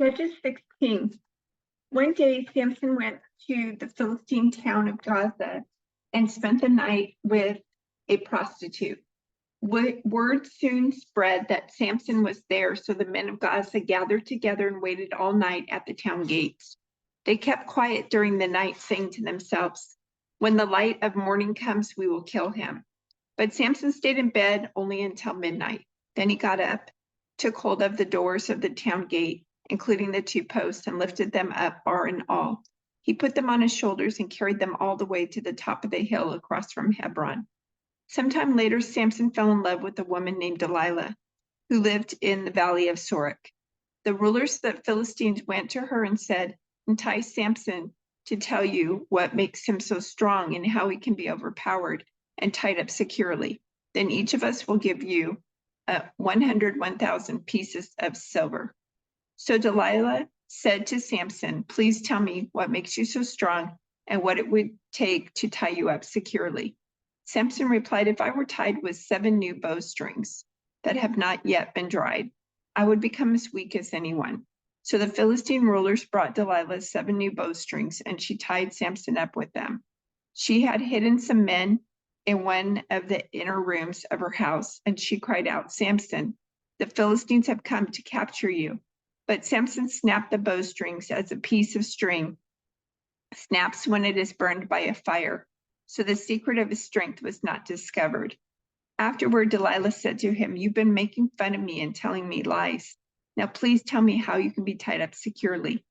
Judges 16. One day Samson went to the Philistine town of Gaza and spent the night with a prostitute. Word soon spread that Samson was there, so the men of Gaza gathered together and waited all night at the town gates. They kept quiet during the night, saying to themselves, "When the light of morning comes, we will kill him." But Samson stayed in bed only until midnight. Then he got up, took hold of the doors of the town gate, including the two posts, and lifted them up, bar and all. He put them on his shoulders and carried them all the way to the top of the hill across from Hebron. Sometime later, Samson fell in love with a woman named Delilah, who lived in the valley of Sorek. The rulers of the Philistines went to her and said, "Entice Samson to tell you what makes him so strong and how he can be overpowered and tied up securely. Then each of us will give you 101,000 pieces of silver." So Delilah said to Samson, "Please tell me what makes you so strong and what it would take to tie you up securely." Samson replied, "If I were tied with 7 new bowstrings that have not yet been dried, I would become as weak as anyone." So the Philistine rulers brought Delilah 7 new bowstrings, and she tied Samson up with them. She had hidden some men in one of the inner rooms of her house, and she cried out, "Samson, the Philistines have come to capture you." But Samson snapped the bowstrings as a piece of string snaps when it is burned by a fire. So the secret of his strength was not discovered. Afterward, Delilah said to him, "You've been making fun of me and telling me lies. Now please tell me how you can be tied up securely."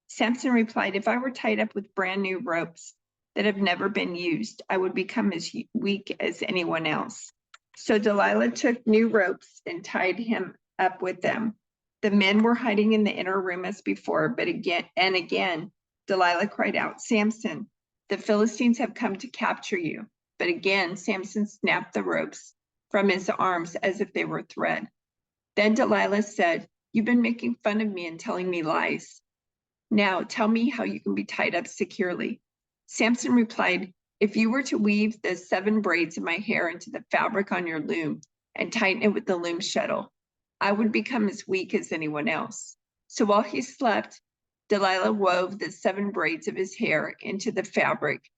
Samson replied, "If I were tied up with brand new ropes that have never been used, I would become as weak as anyone else." So Delilah took new ropes and tied him up with them. The men were hiding in the inner room as before, but again, Delilah cried out, "Samson, the Philistines have come to capture you." But again, Samson snapped the ropes from his arms as if they were thread. Then Delilah said, "You've been making fun of me and telling me lies. Now tell me how you can be tied up securely." Samson replied, "If you were to weave the 7 braids of my hair into the fabric on your loom and tighten it with the loom shuttle, I would become as weak as anyone else." So while he slept, Delilah wove the 7 braids of his hair into the fabric.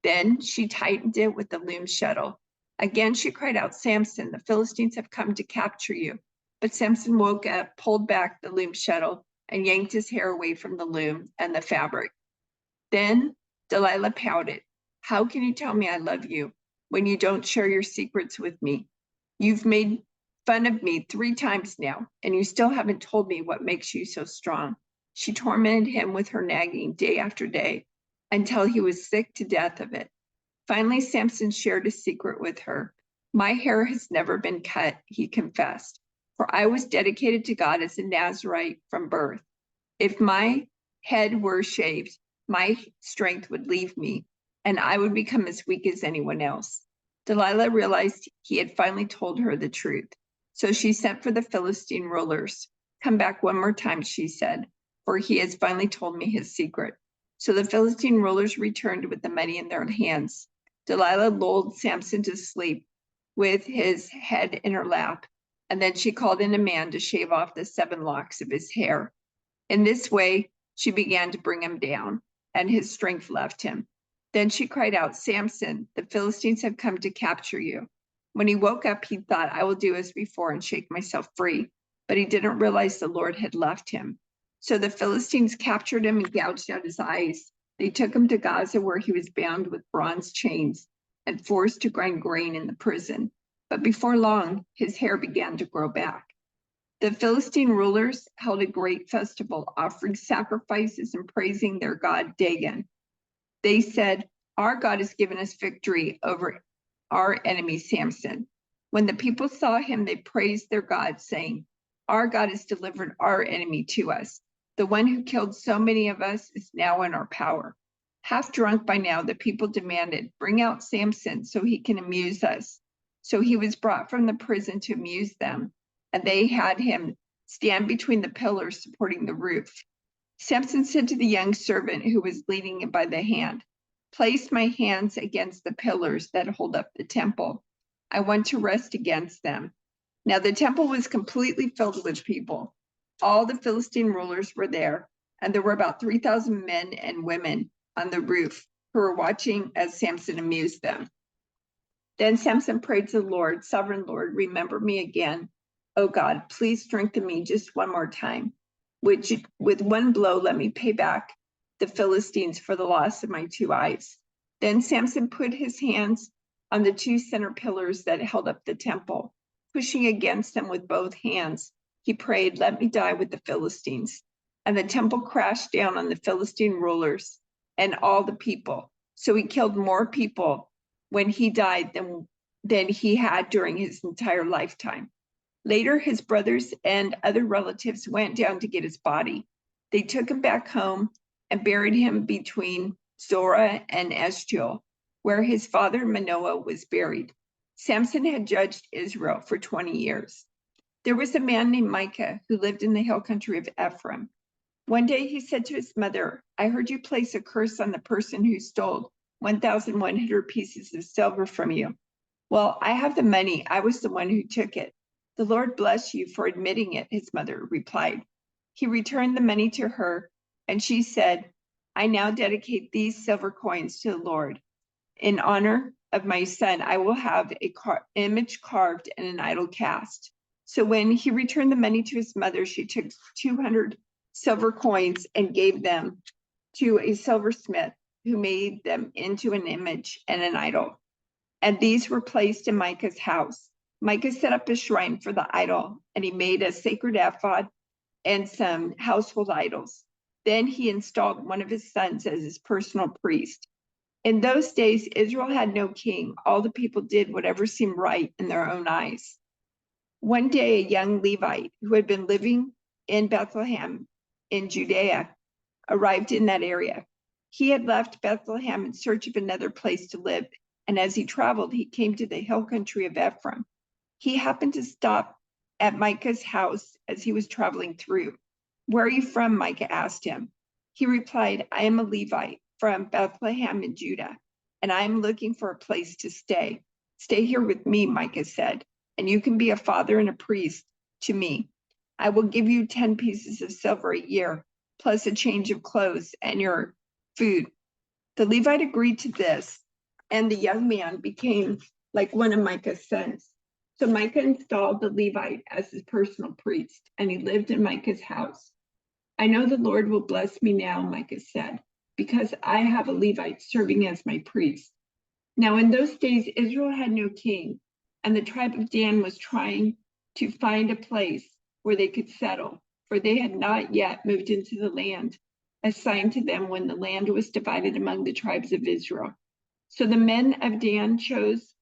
Then she tightened it with the loom shuttle. Again, she cried out, "Samson, the Philistines have come to capture you." But Samson woke up, pulled back the loom shuttle, and yanked his hair away from the loom and the fabric. Then Delilah pouted, "How can you tell me I love you when you don't share your secrets with me? You've made fun of me 3 times now, and you still haven't told me what makes you so strong." She tormented him with her nagging day after day until he was sick to death of it. Finally, Samson shared a secret with her. "My hair has never been cut," he confessed, "for I was dedicated to God as a Nazirite from birth. If my head were shaved, my strength would leave me, and I would become as weak as anyone else." Delilah realized he had finally told her the truth. So she sent for the Philistine rulers. "Come back one more time," she said, "for he has finally told me his secret." So the Philistine rulers returned with the money in their hands. Delilah lulled Samson to sleep with his head in her lap, and then she called in a man to shave off the 7 locks of his hair. In this way, she began to bring him down, and his strength left him. Then she cried out, "Samson, the Philistines have come to capture you." When he woke up, he thought, "I will do as before and shake myself free." But he didn't realize the Lord had left him. So the Philistines captured him and gouged out his eyes. They took him to Gaza, where he was bound with bronze chains and forced to grind grain in the prison. But before long, his hair began to grow back. The Philistine rulers held a great festival, offering sacrifices and praising their god Dagon. They said, "Our God has given us victory over our enemy Samson." When the people saw him, they praised their God, saying, "Our God has delivered our enemy to us. The one who killed so many of us is now in our power." Half drunk by now, the people demanded, "Bring out Samson so he can amuse us." So he was brought from the prison to amuse them, and they had him stand between the pillars supporting the roof. Samson said to the young servant who was leading him by the hand, "Place my hands against the pillars that hold up the temple. I want to rest against them." Now the temple was completely filled with people. All the Philistine rulers were there, and there were about 3,000 men and women on the roof who were watching as Samson amused them. Then Samson prayed to the Lord, "Sovereign Lord, remember me again. Oh God, please strengthen me just one more time. With one blow, let me pay back the Philistines for the loss of my 2 eyes." Then Samson put his hands on the 2 center pillars that held up the temple. Pushing against them with both hands, he prayed, "Let me die with the Philistines." And the temple crashed down on the Philistine rulers and all the people. So he killed more people when he died than he had during his entire lifetime. Later, his brothers and other relatives went down to get his body. They took him back home and buried him between Zorah and Eshtaol, where his father Manoah was buried. Samson had judged Israel for 20 years. There was a man named Micah who lived in the hill country of Ephraim. One day he said to his mother, "I heard you place a curse on the person who stole 1,100 pieces of silver from you." "Well, I have the money. I was the one who took it." "The Lord bless you for admitting it," his mother replied. He returned the money to her, and she said, "I now dedicate these silver coins to the Lord. In honor of my son, I will have an image carved and an idol cast." So when he returned the money to his mother, she took 200 silver coins and gave them to a silversmith who made them into an image and an idol. And these were placed in Micah's house. Micah set up a shrine for the idol, and he made a sacred ephod and some household idols. Then he installed one of his sons as his personal priest. In those days, Israel had no king. All the people did whatever seemed right in their own eyes. One day, a young Levite who had been living in Bethlehem in Judea arrived in that area. He had left Bethlehem in search of another place to live, and as he traveled, he came to the hill country of Ephraim. He happened to stop at Micah's house as he was traveling through. "Where are you from?" Micah asked him. He replied, "I am a Levite from Bethlehem in Judah, and I am looking for a place to stay." "Stay here with me," Micah said, "and you can be a father and a priest to me. I will give you 10 pieces of silver a year, plus a change of clothes and your food." The Levite agreed to this, and the young man became like one of Micah's sons. So Micah installed the Levite as his personal priest, and he lived in Micah's house. "I know the Lord will bless me now," Micah said, "because I have a Levite serving as my priest." Now in those days, Israel had no king, and the tribe of Dan was trying to find a place where they could settle, for they had not yet moved into the land assigned to them when the land was divided among the tribes of Israel. So the men of Dan chose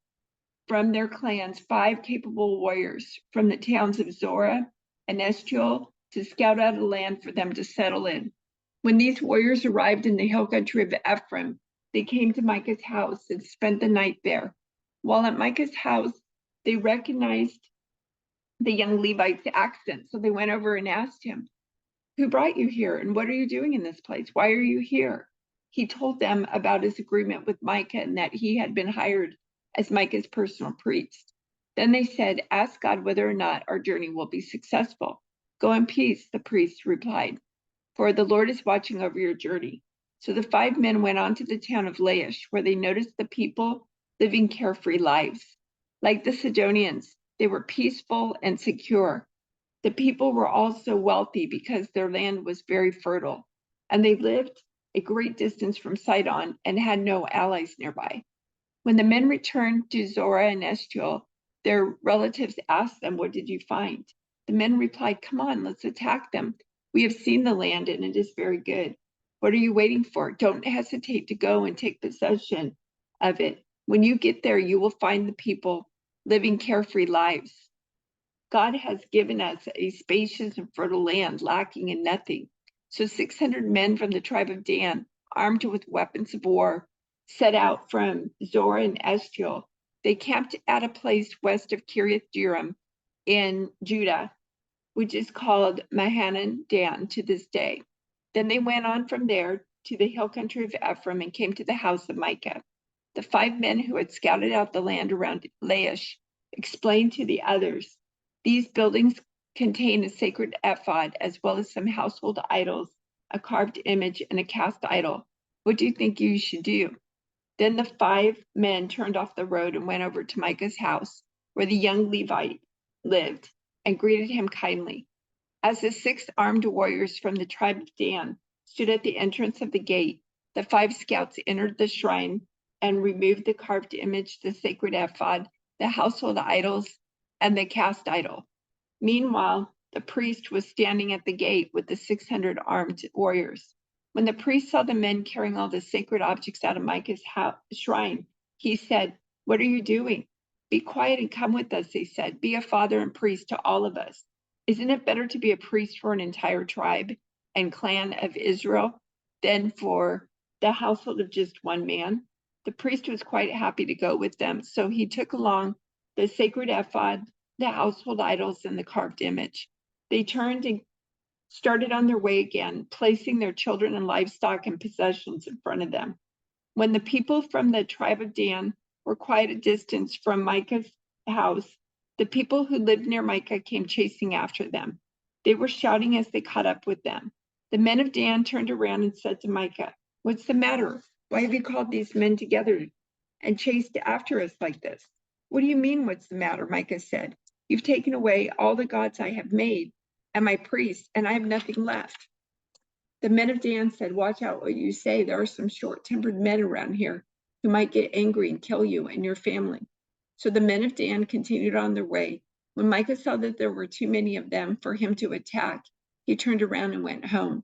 from their clans 5 capable warriors from the towns of Zorah and Eshtaol to scout out a land for them to settle in. When these warriors arrived in the hill country of Ephraim, they came to Micah's house and spent the night there. While at Micah's house, they recognized the young Levite's accent, so they went over and asked him, "Who brought you here, and what are you doing in this place? Why are you here?" He told them about his agreement with Micah and that he had been hired as Micah's personal priest. Then they said, "Ask God whether or not our journey will be successful." "Go in peace," the priest replied, "for the Lord is watching over your journey." So the 5 men went on to the town of Laish, where they noticed the people living carefree lives. Like the Sidonians, they were peaceful and secure. The people were also wealthy because their land was very fertile, and they lived a great distance from Sidon and had no allies nearby. When the men returned to Zorah and Eshtaol, their relatives asked them, "What did you find?" The men replied, "Come on, let's attack them. We have seen the land and it is very good. What are you waiting for? Don't hesitate to go and take possession of it. When you get there, you will find the people living carefree lives. God has given us a spacious and fertile land, lacking in nothing." So 600 men from the tribe of Dan, armed with weapons of war, set out from Zorah and Eshtaol. They camped at a place west of Kiriath Jearim in Judah, which is called Mahanan Dan to this day. Then they went on from there to the hill country of Ephraim and came to the house of Micah. The 5 men who had scouted out the land around Laish explained to the others, "These buildings contained a sacred ephod, as well as some household idols, a carved image, and a cast idol. What do you think you should do? Then the 5 men turned off the road and went over to Micah's house, where the young Levite lived, and greeted him kindly. As the 6 armed warriors from the tribe of Dan stood at the entrance of the gate, the 5 scouts entered the shrine and removed the carved image, the sacred ephod, the household idols, and the cast idol. Meanwhile, the priest was standing at the gate with the 600 armed warriors. When the priest saw the men carrying all the sacred objects out of Micah's shrine, he said, "What are you doing?" "Be quiet and come with us," they said. "Be a father and priest to all of us. Isn't it better to be a priest for an entire tribe and clan of Israel than for the household of just one man?" The priest was quite happy to go with them, so he took along the sacred ephod, the household idols, and the carved image. They turned and started on their way again, placing their children and livestock and possessions in front of them. When the people from the tribe of Dan were quite a distance from Micah's house, the people who lived near Micah came chasing after them. They were shouting as they caught up with them. The men of Dan turned around and said to Micah, "What's the matter? Why have you called these men together and chased after us like this?" "What do you mean, what's the matter?" Micah said. "You've taken away all the gods I have made and my priests, and I have nothing left." The men of Dan said, "Watch out what you say. There are some short-tempered men around here who might get angry and kill you and your family." So the men of Dan continued on their way. When Micah saw that there were too many of them for him to attack, he turned around and went home.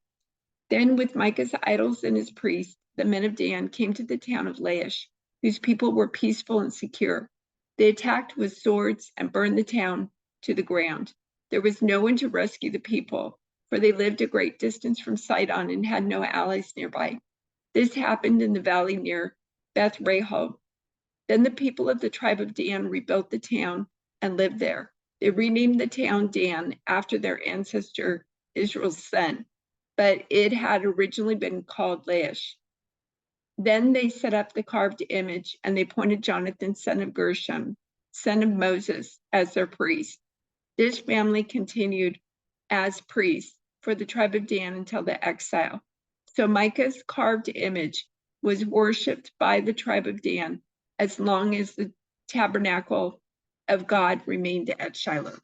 Then, with Micah's idols and his priests, the men of Dan came to the town of Laish, whose people were peaceful and secure. They attacked with swords and burned the town to the ground. There was no one to rescue the people, for they lived a great distance from Sidon and had no allies nearby. This happened in the valley near Beth Rehob. Then the people of the tribe of Dan rebuilt the town and lived there. They renamed the town Dan after their ancestor Israel's son, but it had originally been called Laish. Then they set up the carved image, and they appointed Jonathan, son of Gershom, son of Moses, as their priest. This family continued as priests for the tribe of Dan until the exile. So Micah's carved image was worshipped by the tribe of Dan as long as the tabernacle of God remained at Shiloh.